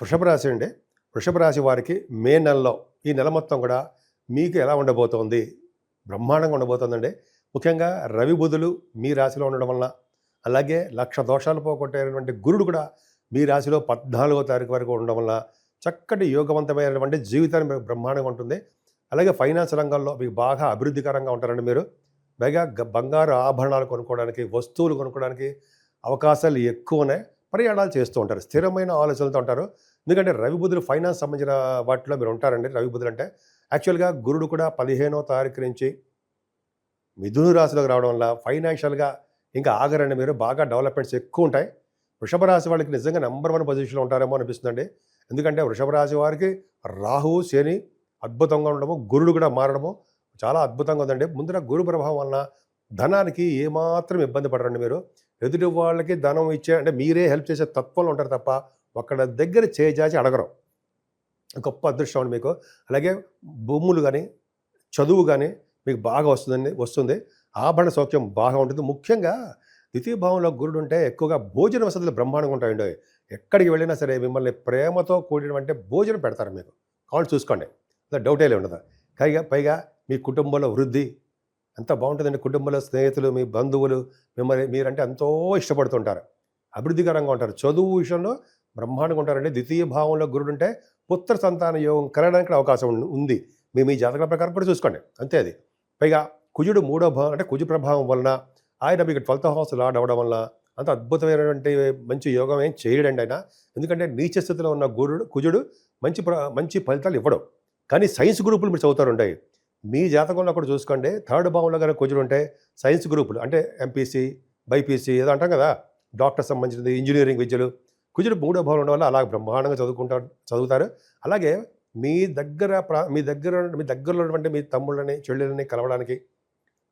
వృషభ రాశి అండి. వృషభ రాశి వారికి మే నెలలో ఈ నెల మొత్తం కూడా మీకు ఎలా ఉండబోతోంది? బ్రహ్మాండంగా ఉండబోతోందండి. ముఖ్యంగా రవి, బుధులు మీ రాశిలో ఉండడం వలన, అలాగే లక్ష దోషాలు పోగొట్టేటువంటి గురుడు కూడా మీ రాశిలో 14వ తారీఖు వరకు ఉండడం వల్ల చక్కటి యోగవంతమైనటువంటి జీవితాన్ని మీకు బ్రహ్మాండంగా ఉంటుంది. అలాగే ఫైనాన్స్ రంగంలో మీకు బాగా అభివృద్ధికరంగా ఉంటారండి మీరు. పైగా బంగారు ఆభరణాలు కొనుక్కోవడానికి, వస్తువులు కొనుక్కోవడానికి అవకాశాలు ఎక్కువనే ప్రయాణాలు చేస్తూ ఉంటారు. స్థిరమైన ఆలోచనలతో ఉంటారు. ఎందుకంటే రవి బుధులు ఫైనాన్స్ సంబంధించిన వాటిలో మీరు ఉంటారండి. రవి బుధులు అంటే యాక్చువల్గా గురుడు కూడా 15వ తారీఖు నుంచి మిథున రాశిలోకి రావడం వల్ల ఫైనాన్షియల్గా ఇంకా ఆగరండి మీరు. బాగా డెవలప్మెంట్స్ ఎక్కువ ఉంటాయి. వృషభ రాశి వాళ్ళకి నిజంగా నెంబర్ 1 పొజిషన్లో ఉంటారేమో అనిపిస్తుందండి. ఎందుకంటే వృషభ రాశి వారికి రాహువు, శని అద్భుతంగా ఉండడము, గురుడు కూడా మారడము చాలా అద్భుతంగా ఉందండి. ముందర గురు ప్రభావం వలన ధనానికి ఏమాత్రం ఇబ్బంది పడరండి మీరు. ఎదుటి వాళ్ళకి ధనం ఇచ్చే అంటే మీరే హెల్ప్ చేసే తత్వంలో ఉంటారు తప్ప ఒక్కడ దగ్గర చేజాచి అడగరు. గొప్ప అదృష్టం అండి మీకు. అలాగే భూములు కానీ, చదువు కానీ మీకు బాగా వస్తుంది. ఆభరణ సౌఖ్యం బాగా ఉంటుంది. ముఖ్యంగా ద్వితీయ భావంలో గురుడు ఉంటే ఎక్కువగా భోజన వసతులు బ్రహ్మాండంగా ఉంటాయండి. ఎక్కడికి వెళ్ళినా సరే మిమ్మల్ని ప్రేమతో కూడినటువంటి భోజనం పెడతారు మీకు. కావాలి చూసుకోండి, డౌటే ఉండదు. పైగా మీ కుటుంబంలో వృద్ధి ఎంత బాగుంటుందండి. కుటుంబంలో స్నేహితులు, మీ బంధువులు మీరంటే ఎంతో ఇష్టపడుతుంటారు. అభివృద్ధికరంగా ఉంటారు. చదువు విషయంలో బ్రహ్మాండంగా ఉంటారండి. ద్వితీయ భావంలో గురుడు ఉంటే పుత్ర సంతాన యోగం కలగడానికి అవకాశం ఉంది. మీ జాతకాల ప్రకారం కూడా చూసుకోండి, అంతే అది. పైగా కుజుడు 3వ భావం అంటే కుజు ప్రభావం వలన ఆయన మీకు 12th హౌస్ లార్డ్ అవ్వడం వల్ల అంత అద్భుతమైనటువంటి మంచి యోగం ఏం చేయడండి ఆయన. ఎందుకంటే నీచ స్థితిలో ఉన్న కుజుడు మంచి ఫలితాలు ఇవ్వడం. కానీ సైన్స్ గ్రూపులు మీరు చదువుతారు ఉంటాయి. మీ జాతకంలో కూడా చూసుకోండి. 3rd భావంలో కనుక కుజుడు ఉంటే సైన్స్ గ్రూపులు అంటే ఎంపీసీ, బైపీసీ ఏదో అంటాం కదా, డాక్టర్ సంబంధించింది, ఇంజనీరింగ్ విద్యలు. కుజుడు 3వ భావం ఉండడం వల్ల అలా బ్రహ్మాండంగా చదువుతారు. అలాగే మీ దగ్గరలో ఉన్నటువంటి మీ తమ్ముళ్ళని, చెల్లెలని కలవడానికి,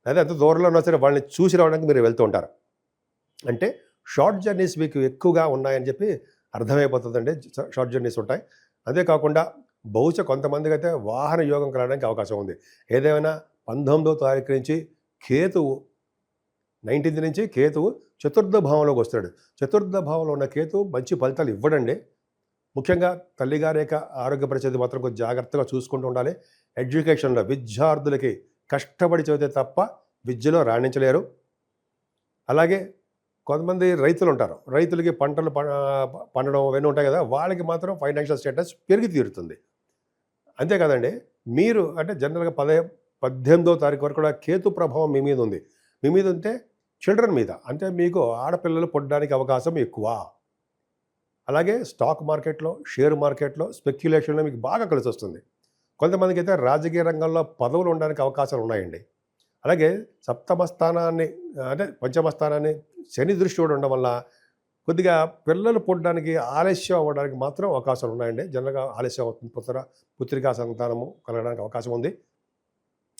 లేదా ఎంత దూరంలో ఉన్నా సరే వాళ్ళని చూసి రావడానికి మీరు వెళ్తూ ఉంటారు. అంటే షార్ట్ జర్నీస్ మీకు ఎక్కువగా ఉన్నాయని చెప్పి అర్థమైపోతుందండి. షార్ట్ జర్నీస్ ఉంటాయి. అంతేకాకుండా బహుశా కొంతమందికి అయితే వాహన యోగం కలగడానికి అవకాశం ఉంది. ఏదేమైనా 19వ తారీఖు నుంచి కేతువు 19th నుంచి కేతువు 4th భావంలోకి వస్తాడు. 4th భావంలో ఉన్న కేతువు మంచి ఫలితాలు ఇవ్వడండి. ముఖ్యంగా తల్లిగారి యొక్క ఆరోగ్య పరిస్థితి మాత్రం కొంచెం జాగ్రత్తగా చూసుకుంటూ ఉండాలి. ఎడ్యుకేషన్లో విద్యార్థులకి కష్టపడి చదివితే తప్ప విద్యలో రాణించలేరు. అలాగే కొంతమంది రైతులు ఉంటారు. రైతులకి పంటలు పండడం అవన్నీ ఉంటాయి కదా, వాళ్ళకి మాత్రం ఫైనాన్షియల్ స్టేటస్ పెరిగి తీరుతుంది. అంతే కదండి. మీరు అంటే జనరల్గా 18వ తారీఖు వరకు కూడా కేతు ప్రభావం మీ మీద ఉంది. మీ మీద ఉంటే చిల్డ్రన్ మీద, అంటే మీకు ఆడపిల్లలు పుట్టడానికి అవకాశం ఎక్కువ. అలాగే స్టాక్ మార్కెట్లో, షేర్ మార్కెట్లో, స్పెక్యులేషన్లో మీకు బాగా కలిసి వస్తుంది. కొంతమందికి అయితే రాజకీయ రంగంలో పదవులు ఉండడానికి అవకాశాలు ఉన్నాయండి. అలాగే సప్తమ స్థానాన్ని అంటే పంచమ స్థానాన్ని శని దృష్టి కూడా ఉండడం వల్ల కొద్దిగా పిల్లలు పుట్టడానికి ఆలస్యం అవ్వడానికి మాత్రం అవకాశాలు ఉన్నాయండి. జనరల్గా ఆలస్యం అవుతుంది. పుత్రికా సంతానము కలగడానికి అవకాశం ఉంది.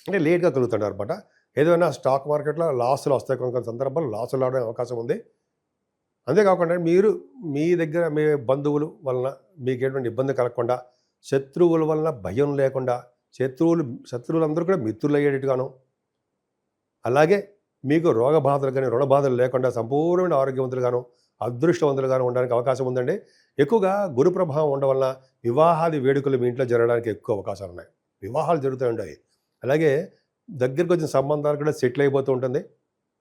అంటే లేట్గా కలుగుతుంటారు అనమాట. ఏదైనా స్టాక్ మార్కెట్లో లాసులు వస్తాయి. కొన్ని సందర్భాల్లో లాసులు రావడానికి అవకాశం ఉంది. అంతేకాకుండా మీరు మీ దగ్గర మీ బంధువులు వలన మీకు ఎటువంటి ఇబ్బంది కలగకుండా, శత్రువుల వలన భయం లేకుండా, శత్రువులందరూ కూడా మిత్రులు అయ్యేటట్టుగాను, అలాగే మీకు రోగ బాధలు కానీ రుణ బాధలు లేకుండా సంపూర్ణమైన ఆరోగ్యవంతులుగాను, అదృష్టవంతులుగాను ఉండడానికి అవకాశం ఉందండి. ఎక్కువగా గురు ప్రభావం ఉండడం వల్ల వివాహాది వేడుకలు మీ ఇంట్లో జరగడానికి ఎక్కువ అవకాశాలు ఉన్నాయి. వివాహాలు జరుగుతూ ఉంటాయి. అలాగే దగ్గరకు వచ్చిన సంబంధాలు కూడా సెటిల్ అయిపోతూ ఉంటుంది.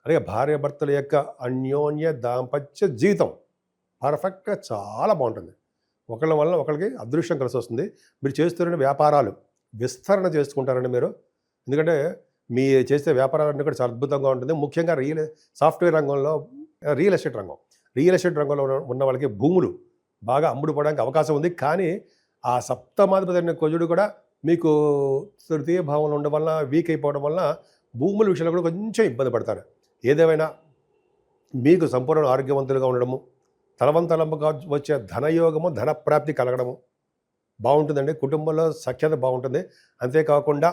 అలాగే భార్యాభర్తల యొక్క అన్యోన్య దాంపత్య జీవితం పర్ఫెక్ట్గా చాలా బాగుంటుంది. ఒకళ్ళ వల్ల ఒకరికి అదృష్టం కలిసి వస్తుంది. మీరు చేస్తున్న వ్యాపారాలు విస్తరణ చేసుకుంటారండి మీరు. ఎందుకంటే మీ చేసే వ్యాపారాలన్నీ కూడా చాలా అద్భుతంగా ఉంటుంది. ముఖ్యంగా సాఫ్ట్వేర్ రంగంలో, రియల్ ఎస్టేట్ రంగంలో ఉన్న వాళ్ళకి భూములు బాగా అమ్ముడుపోవడానికి అవకాశం ఉంది. కానీ ఆ సప్తమాధిపతి అయిన కుజుడు కూడా మీకు తృతీయ భావంలో ఉండడం వల్ల, వీక్ అయిపోవడం వల్ల భూముల విషయంలో కూడా కొంచెం ఇబ్బంది పడతారు. ఏదేమైనా మీకు సంపూర్ణ ఆరోగ్యవంతులుగా ఉండడము, తలవంతలంపుగా వచ్చే ధనయోగము, ధనప్రాప్తి కలగడము బాగుంటుందండి. కుటుంబంలో సఖ్యత బాగుంటుంది. అంతేకాకుండా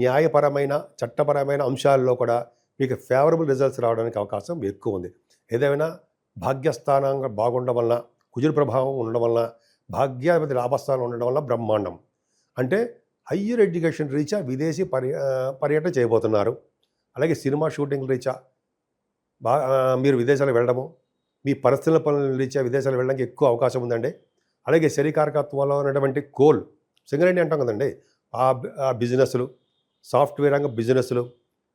న్యాయపరమైన, చట్టపరమైన అంశాల్లో కూడా మీకు ఫేవరబుల్ రిజల్ట్స్ రావడానికి అవకాశం ఎక్కువ ఉంది. ఏదేమైనా భాగ్యస్థానంగా బాగుండడం వల్ల, కుజుడు ప్రభావం ఉండడం వల్ల, భాగ్యాధిపతి లాభస్థానం ఉండడం వల్ల బ్రహ్మాండం. అంటే హయ్యర్ ఎడ్యుకేషన్ రీత్యా విదేశీ పర్యటన చేయబోతున్నారు. అలాగే సినిమా షూటింగ్ రీత్యా మీరు విదేశాలకు వెళ్ళడము, మీ పర్సనల్ పనుల రీత్యా విదేశాలకు వెళ్ళడానికి ఎక్కువ అవకాశం ఉందండి. అలాగే శనికారకత్వంలో ఉన్నటువంటి కోల్, సింగరేణి అంటాం కదండి, ఆ బిజినెస్లు, సాఫ్ట్వేర్ రంగం బిజినెస్లు,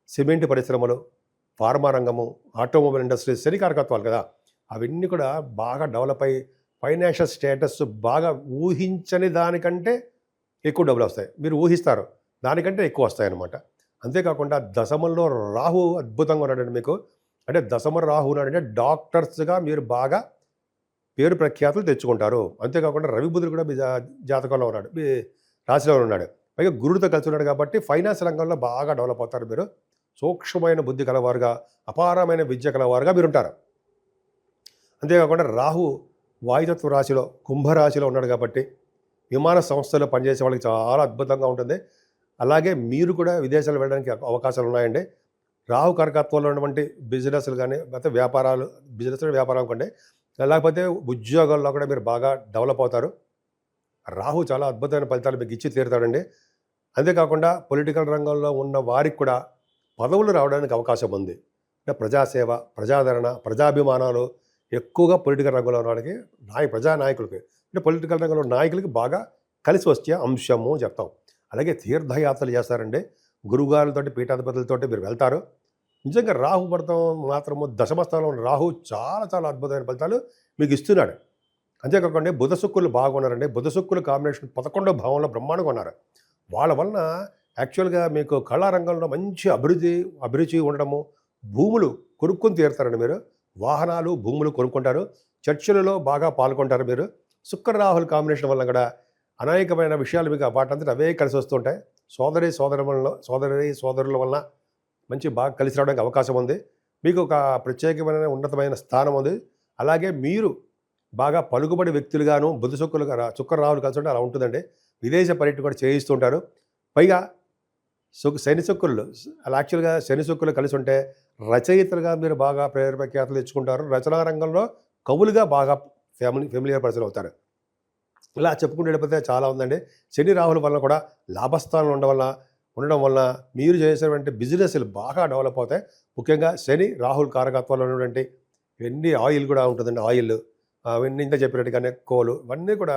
సిమెంట్ పరిశ్రమలు, ఫార్మా రంగము, ఆటోమొబైల్ ఇండస్ట్రీ శనికారకత్వాలు కదా, అవన్నీ కూడా బాగా డెవలప్ అయ్యి ఫైనాన్షియల్ స్టేటస్ బాగా ఊహించని దానికంటే ఎక్కువ డబ్బులు వస్తాయి. మీరు ఊహిస్తారు దానికంటే ఎక్కువ వస్తాయన్నమాట. అంతేకాకుండా దశమంలో రాహు అద్భుతంగా ఉన్నాడండి మీకు. అంటే దశమ రాహు ఉన్నాడంటే డాక్టర్స్గా మీరు బాగా పేరు ప్రఖ్యాతులు తెచ్చుకుంటారు. అంతేకాకుండా రవి బుధుడు కూడా మీ జాతకంలో ఉన్నాడు, మీ రాశిలో ఉన్నాడు. పైగా గురుడితో కలిసి ఉన్నాడు కాబట్టి ఫైనాన్స్ రంగంలో బాగా డెవలప్ అవుతారు మీరు. సూక్ష్మమైన బుద్ధి కలవారుగా, అపారమైన విద్య కలవారుగా మీరు ఉంటారు. అంతేకాకుండా రాహు వాయుతత్వ రాశిలో కుంభరాశిలో ఉన్నాడు కాబట్టి విమాన సంస్థలో పనిచేసే వాళ్ళకి చాలా అద్భుతంగా ఉంటుంది. అలాగే మీరు కూడా విదేశాలు వెళ్ళడానికి అవకాశాలు ఉన్నాయండి. రాహు కరకత్వంలో ఉన్నటువంటి బిజినెస్లు కానీ, లేకపోతే వ్యాపారాలు, బిజినెస్ వ్యాపారం అనుకోండి, లేకపోతే ఉద్యోగాల్లో కూడా మీరు బాగా డెవలప్ అవుతారు. రాహు చాలా అద్భుతమైన ఫలితాలు మీకు ఇచ్చి తీరుతాడండి. అంతేకాకుండా పొలిటికల్ రంగంలో ఉన్న వారికి కూడా పదవులు రావడానికి అవకాశం ఉంది. అంటే ప్రజాసేవ, ప్రజాదరణ, ప్రజాభిమానాలు ఎక్కువగా పొలిటికల్ రంగంలో ఉన్న వాళ్ళకి, ప్రజానాయకులకి, అంటే పొలిటికల్ రంగంలో నాయకులకి బాగా కలిసి వచ్చే అంశము చెప్తాం. అలాగే తీర్థయాత్రలు చేస్తారండి. గురుగారులతోటి, పీఠాధిపతులతోటి మీరు వెళ్తారు. నిజంగా రాహు పడతాం మాత్రము దశమస్థానంలో ఉన్న రాహు చాలా చాలా అద్భుతమైన ఫలితాలు మీకు ఇస్తున్నాడు. అంతేకాకుండా బుధ శుక్రులు బాగున్నారండి. బుధ శుక్రుల కాంబినేషన్ 11వ భావంలో బ్రహ్మాండంగా ఉన్నారు. వాళ్ళ వలన యాక్చువల్గా మీకు కళారంగంలో మంచి అభిరుచి ఉండడము, భూములు కొనుక్కొని తీరుతారండి మీరు. వాహనాలు, భూములు కొనుక్కుంటారు. చర్చలలో బాగా పాల్గొంటారు మీరు. శుక్ర రాహుల కాంబినేషన్ వల్ల కూడా అనేకమైన విషయాలు మీకు వాటంతట అవే కలిసి వస్తుంటాయి. సోదరుల వలన మంచి బాగా కలిసి రావడానికి అవకాశం ఉంది. మీకు ఒక ప్రత్యేకమైన ఉన్నతమైన స్థానం ఉంది. అలాగే మీరు బాగా పలుకుబడి వ్యక్తులుగాను బుధ శుక్ర రాహులు కలిసి ఉంటే అలా ఉంటుందండి. విదేశ పర్యటన కూడా చేయిస్తుంటారు. పైగా శని శుక్రులు అలా యాక్చువల్గా శని శుక్రులు కలిసి ఉంటే రచయితలుగా మీరు బాగా ప్రేరపఖ్యాతులు తెచ్చుకుంటారు. రచనా రంగంలో కవులుగా బాగా ఫెమిలియర్ పర్సన్ అవుతారు. ఇలా చెప్పుకుంటూ వెళ్ళిపోతే చాలా ఉందండి. శని రాహుల వల్ల కూడా లాభస్థానంలో ఉండడం వల్ల మీరు చేసేటువంటి బిజినెస్లు బాగా డెవలప్ అవుతాయి. ముఖ్యంగా శని రాహుల్ కారకత్వాలు ఉన్నటువంటి ఇవన్నీ ఆయిల్ కూడా ఉంటుందండి. ఆయిల్ అవన్నీ ఇంత చెప్పినట్టుగానే కోలు, ఇవన్నీ కూడా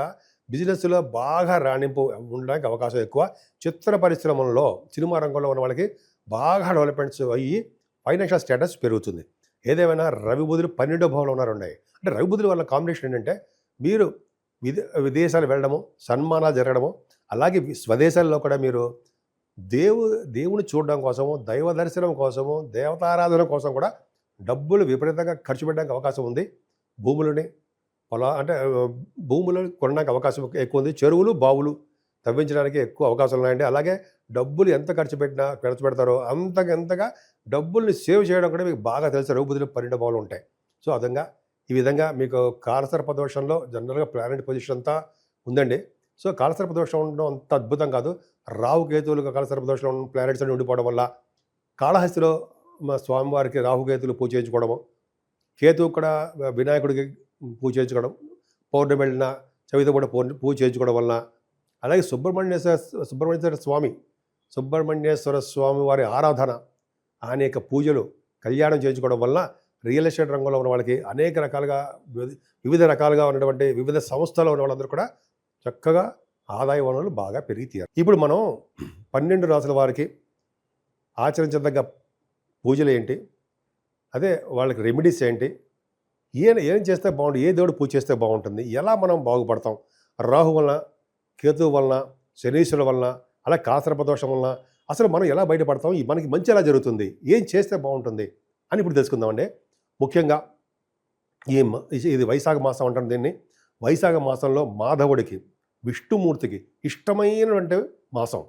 బిజినెస్లో బాగా రాణింపు ఉండడానికి అవకాశం ఎక్కువ. చిత్ర పరిశ్రమల్లో, సినిమా రంగంలో ఉన్న వాళ్ళకి బాగా డెవలప్మెంట్స్ అయ్యి ఫైనాన్షియల్ స్టేటస్ పెరుగుతుంది. ఏదేమైనా రవి బుధులు 12వ భావంలో ఉన్నాయి. అంటే రవి బుధుల వల్ల కాంబినేషన్ ఏంటంటే మీరు విదేశాలు వెళ్ళడము, సన్మానాలు జరగడము, అలాగే స్వదేశాల్లో కూడా మీరు దేవుని చూడడం కోసము, దైవ దర్శనం కోసము, దేవతారాధన కోసం కూడా డబ్బులు విపరీతంగా ఖర్చు పెట్టడానికి అవకాశం ఉంది. భూములు కొనడానికి అవకాశం ఎక్కువ ఉంది. చెరువులు, బావులు తవ్వించడానికి ఎక్కువ అవకాశాలు ఉన్నాయండి. అలాగే డబ్బులు ఎంత ఖర్చు పెడతారో అంతగా డబ్బుల్ని సేవ్ చేయడం కూడా మీకు బాగా తెలుసు. రవి బుధులు 12 భావాలు ఉంటాయి. సో ఈ విధంగా మీకు కాలసర్ప దోషంలో జనరల్గా ప్లానెట్ పొజిషన్ అంతా ఉందండి. సో కాలసర్ప దోషం ఉండడం అంత అద్భుతం కాదు. రాహు కేతువులుగా కాలసర్ప దోషంలో ఉన్న ప్లానెట్స్ అని ఉండిపోవడం వల్ల కాళహస్తిలో మా స్వామివారికి రాహుకేతులు పూజ చేయించుకోవడము, కేతువు కూడా వినాయకుడికి పూజ చేయించుకోవడం, పౌర్ణమి వెళ్ళిన చవితి కూడా పూజ చేయించుకోవడం వలన, అలాగే సుబ్రహ్మణ్యేశ్వర స్వామి వారి ఆరాధన, అనేక పూజలు, కళ్యాణం చేయించుకోవడం వలన రియల్ ఎస్టేట్ రంగంలో ఉన్న వాళ్ళకి అనేక రకాలుగా వివిధ రకాలుగా ఉన్నటువంటి వివిధ సంస్థల్లో ఉన్న వాళ్ళందరూ కూడా చక్కగా ఆదాయ వనరులు బాగా పెరిగి తీరారు. ఇప్పుడు మనం 12 రాసుల వారికి ఆచరించదగ్గ పూజలు ఏంటి, అదే వాళ్ళకి రెమెడీస్ ఏంటి, ఏం చేస్తే బాగుంటుంది, ఏ దేవుడు పూజ చేస్తే బాగుంటుంది, ఎలా మనం బాగుపడతాం, రాహు వలన, కేతువు వలన, శనీశ్వరుల వలన, అలా కాలసర్ప దోషం వలన అసలు మనం ఎలా బయటపడతాం, మనకి మంచి ఎలా జరుగుతుంది, ఏం చేస్తే బాగుంటుంది అని ఇప్పుడు తెలుసుకుందామండి. ముఖ్యంగా ఇది వైశాఖ మాసం అంటారు దీన్ని. వైశాఖ మాసంలో మాధవుడికి, విష్ణుమూర్తికి ఇష్టమైనటువంటి మాసం.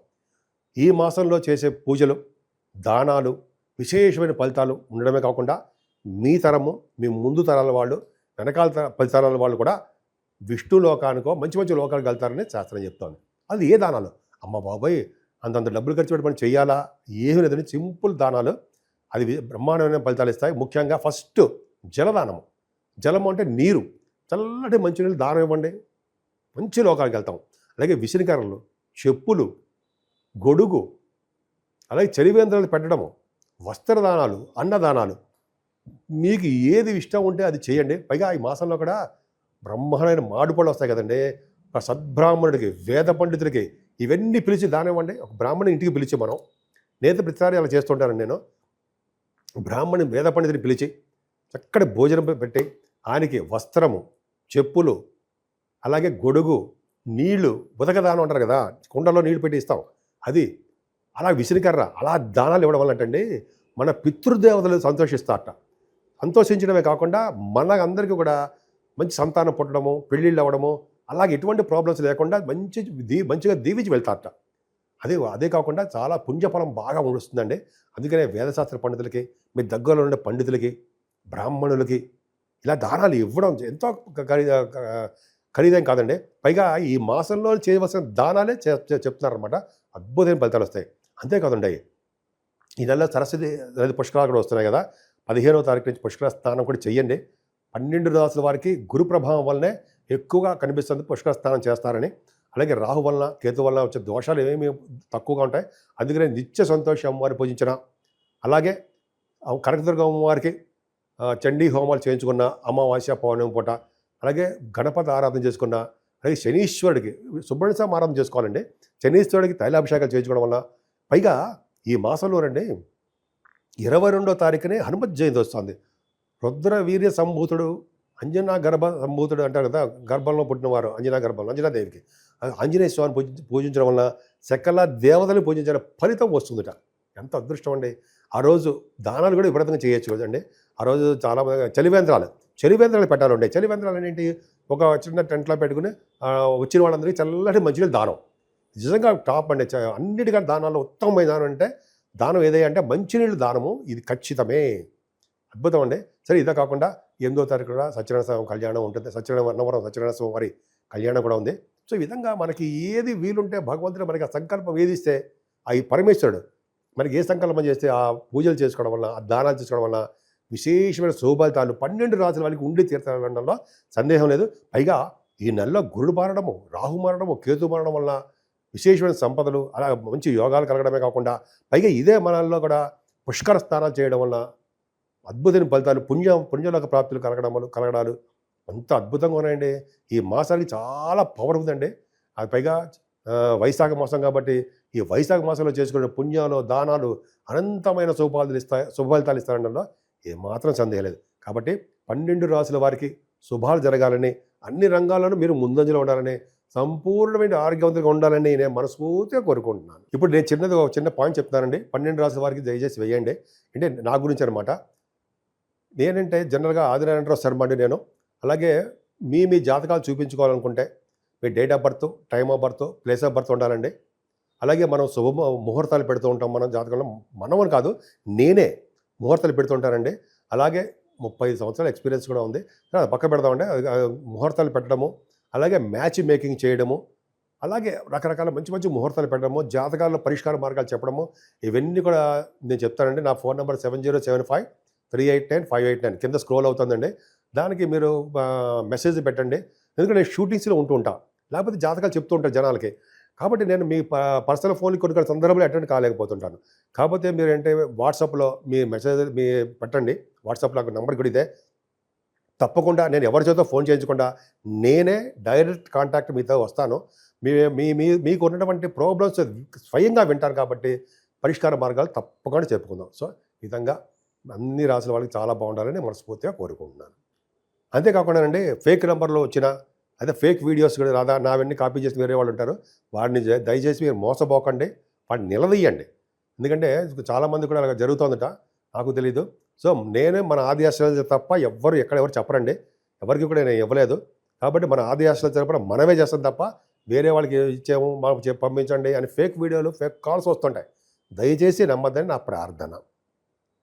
ఈ మాసంలో చేసే పూజలు, దానాలు విశేషమైన ఫలితాలు ఉండడమే కాకుండా మీ తరము, మీ ముందు తరాల వాళ్ళు, వెనకాల 10 తరాల వాళ్ళు కూడా విష్ణు లోకానికో మంచి మంచి లోకాలకు వెళ్తారని శాస్త్రం చెప్తోంది. అది ఏ దానాలు, అమ్మ బాబాయ్ అంతంత డబ్బులు ఖర్చు పెట్టి మనం చేయాలా, ఏమీ లేదని సింపుల్ దానాలు, అది బ్రహ్మాండమైన ఫలితాలు ఇస్తాయి. ముఖ్యంగా ఫస్ట్ జలదానము. జలము అంటే నీరు, చల్లటి మంచినీళ్ళు దానం ఇవ్వండి, మంచి లోకాలకు వెళ్తాం. అలాగే విసిరికర్రలు, చెప్పులు, గొడుగు, అలాగే చలివేంద్రాలు పెట్టడము, వస్త్రదానాలు, అన్నదానాలు, మీకు ఏది ఇష్టం ఉంటే అది చేయండి. పైగా ఈ మాసంలో కూడా బ్రహ్మాండమైన మాడుపళ్ళు వస్తాయి కదండి. ఒక సద్బ్రాహ్మణుడికి, వేద పండితుడికి ఇవన్నీ పిలిచి దానం ఇవ్వండి. ఒక బ్రాహ్మణుని ఇంటికి పిలిచి మనం నేత ప్రతిసారి అలా చేస్తుంటానండి నేను. బ్రాహ్మణుని వేద పండితుడిని పిలిచి చక్కటి భోజనం పెట్టి ఆయనకి వస్త్రము, చెప్పులు, అలాగే గొడుగు, నీళ్లు, ఉదకదానం అంటారు కదా, కుండలో నీళ్లు పెట్టి ఇస్తాం అది, అలా విసిరికర్ర, అలా దానాలు ఇవ్వడం వల్ల అంటండి మన పితృదేవతలు సంతోషిస్తారట. సంతోషించడమే కాకుండా మన అందరికీ కూడా మంచి సంతానం పుట్టడము, పెళ్ళిళ్ళు అవ్వడము, అలాగే ఎటువంటి ప్రాబ్లమ్స్ లేకుండా మంచిగా దీవించి వెళ్తారట. అదే కాకుండా చాలా పుణ్యఫలం బాగా వస్తుందండి. అందుకనే వేదశాస్త్ర పండితులకి, మీ దగ్గరలో ఉండే పండితులకి, బ్రాహ్మణులకి ఇలా దానాలు ఇవ్వడం ఎంతో ఖరీదేం కాదండి. పైగా ఈ మాసంలో చేయవలసిన దానాలే చెప్తున్నారనమాట. అద్భుతమైన ఫలితాలు వస్తాయి. అంతేకాదండి, ఈ నెలలో సరస్వతి నది పుష్కరాలు కూడా వస్తున్నాయి కదా. 15వ తారీఖు నుంచి పుష్కర స్నానం కూడా చెయ్యండి. 12 రాసుల వారికి గురు ప్రభావం వల్లనే ఎక్కువగా కనిపిస్తుంది పుష్కర స్నానం చేస్తారని. అలాగే రాహు వలన, కేతు వలన వచ్చే దోషాలు ఏమేమి తక్కువగా ఉంటాయి. అందుకనే నిత్య సంతోషం అమ్మవారిని పూజించిన, అలాగే కనకదుర్గ అమ్మవారికి చండీ హోమాలు చేయించుకున్న, అమావాస్య పౌర్ణమి పూట, అలాగే గణపతి ఆరాధన చేసుకున్న, అలాగే శనీశ్వరుడికి సుబ్రహ్మణ్య స్వామి ఆరాధన చేసుకోవాలండి. శనీశ్వరుడికి తైలాభిషేకాలు చేయించుకోవడం వల్ల, పైగా ఈ మాసంలో రండి 22వ తారీఖునే హనుమత్ జయంతి వస్తుంది. రుద్ర వీర్య సంభూతుడు, అంజనా గర్భ సంభూతుడు అంటారు కదా, గర్భంలో పుట్టినవారు అంజనా గర్భంలో అంజనాదేవికి ఆంజనేయ స్వామిని పూజించడం వల్ల సకల దేవతలు పూజించిన ఫలితం వస్తుందట. ఎంత అదృష్టం అండి. ఆ రోజు దానాలు కూడా విపరీతంగా చేయొచ్చు కదండి. ఆ రోజు చాలా చలివేంద్రాలు పెట్టాలండి. చలివేంద్రాలు ఏంటి, ఒక చిన్న టెంట్లో పెట్టుకుని వచ్చిన వాళ్ళందరికీ చల్లటి మంచినీళ్ళు దానం. నిజంగా టాప్ అండి. అన్నిటికంటే దానాల్లో ఉత్తమమైన దానం అంటే దానం ఏదంటే మంచినీళ్ళు దానము. ఇది ఖచ్చితమే, అద్భుతం అండి. సరే, ఇదే కాకుండా 8వ తారీఖు కూడా సత్యనారాయణ స్వామి కళ్యాణం ఉంటుంది. అన్నవరం సత్యనారాయణ స్వామి వారి కళ్యాణం కూడా ఉంది. సో ఈ విధంగా మనకి ఏది వీలుంటే భగవంతుడు మనకి ఆ సంకల్పం వేధిస్తే ఈ పరమేశ్వరుడు మనకి ఏ సంకల్పం చేస్తే ఆ పూజలు చేసుకోవడం వల్ల, ఆ దానాలు చేసుకోవడం వల్ల విశేషమైన శుభఫలితాలు 12 రాసుల వాళ్ళకి ఉండి తీర్థంలో సందేహం లేదు. పైగా ఈ నెలలో గురుడు మారడము, రాహు మారడము, కేతు మారడం వల్ల విశేషమైన సంపదలు, అలా మంచి యోగాలు కలగడమే కాకుండా పైగా ఇదే మనల్లో కూడా పుష్కర స్నానాలు చేయడం వల్ల అద్భుతమైన ఫలితాలు, పుణ్యలోక ప్రాప్తులు కలగడాలు అంత అద్భుతంగా ఉన్నాయండి. ఈ మాసానికి చాలా పవర్ ఉందండి. అది పైగా వైశాఖ మాసం కాబట్టి ఈ వైశాఖ మాసంలో చేసుకునే పుణ్యాలు, దానాలు అనంతమైన శుభఫలితాలు ఇస్తారనడంలో ఏమాత్రం సందేహం లేదు. కాబట్టి 12 రాసుల వారికి శుభాలు జరగాలని, అన్ని రంగాల్లోనూ మీరు ముందంజలో ఉండాలని, సంపూర్ణమైన ఆరోగ్యవంతంగా ఉండాలని నేను మనస్ఫూర్తిగా కోరుకుంటున్నాను. ఇప్పుడు నేను చిన్న పాయింట్ చెప్తానండి. 12 రాసుల వారికి దయచేసి వేయండి. అంటే నా గురించి అనమాట. నేనంటే జనరల్గా ఆదినారాయణరావు శర్మ అండి నేను. అలాగే మీ జాతకాలు చూపించుకోవాలనుకుంటే మీ date of birth, time of birth, place of birth ఉండాలండి. అలాగే మనం ముహూర్తాలు పెడుతూ ఉంటాం. మన జాతకంలో మనమని కాదు, నేనే ముహూర్తాలు పెడుతుంటానండి. అలాగే 35 సంవత్సరాల ఎక్స్పీరియన్స్ కూడా ఉంది. పక్క పెడదామంటే ముహూర్తాలు పెట్టడము, అలాగే మ్యాచ్ మేకింగ్ చేయడము, అలాగే రకరకాల మంచి ముహూర్తాలు పెట్టడము, జాతకాల్లో పరిష్కార మార్గాలు చెప్పడము, ఇవన్నీ కూడా నేను చెప్తానండి. నా ఫోన్ నెంబర్ 7075389589 కింద స్క్రోల్ అవుతుందండి. దానికి మీరు మెసేజ్ పెట్టండి. ఎందుకంటే నేను షూటింగ్స్లో ఉంటూ ఉంటాను, లేకపోతే జాతకాలు చెప్తూ ఉంటాను జనాలకి. కాబట్టి నేను మీ పర్సనల్ ఫోన్కి కొన్ని సందర్భంలో అటెండ్ కాలేకపోతుంటాను. కాకపోతే మీరు అంటే వాట్సాప్లో మీ మెసేజ్ పెట్టండి. వాట్సాప్లో నాకు నెంబర్ కూడా ఇదే. తప్పకుండా నేను ఎవరి చేతో ఫోన్ చేయించకుండా నేనే డైరెక్ట్ కాంటాక్ట్ మీతో వస్తాను. మీకు ఉన్నటువంటి ప్రాబ్లమ్స్ స్వయంగా వింటాను. కాబట్టి పరిష్కార మార్గాలు తప్పకుండా చెప్పుకుందాం. సో ఈ విధంగా అన్ని రాసుల వాళ్ళకి చాలా బాగుండాలని మనస్ఫూర్తిగా కోరుకుంటున్నాను. అంతేకాకుండా ఫేక్ నెంబర్లో వచ్చిన అదే ఫేక్ వీడియోస్ కూడా రాదా నావన్నీ కాపీ చేసి వేరే వాళ్ళు ఉంటారు. వాడిని దయచేసి మీరు మోసపోకండి, వాడిని నిలదీయండి. ఎందుకంటే చాలామంది కూడా అలా జరుగుతుందట, నాకు తెలీదు. సో నేనే మన ఆది ఆశ్రయాలు తప్ప ఎక్కడెవరు చెప్పరండి. ఎవరికి కూడా నేను ఇవ్వలేదు. కాబట్టి మన ఆది ఆశ్రయాల తరపున మనమే చేస్తాం తప్ప వేరే వాళ్ళకి ఇచ్చాము, మాకు పంపించండి అని ఫేక్ వీడియోలు, ఫేక్ కాల్స్ వస్తుంటాయి. దయచేసి నమ్మద్దని నా ప్రార్థన.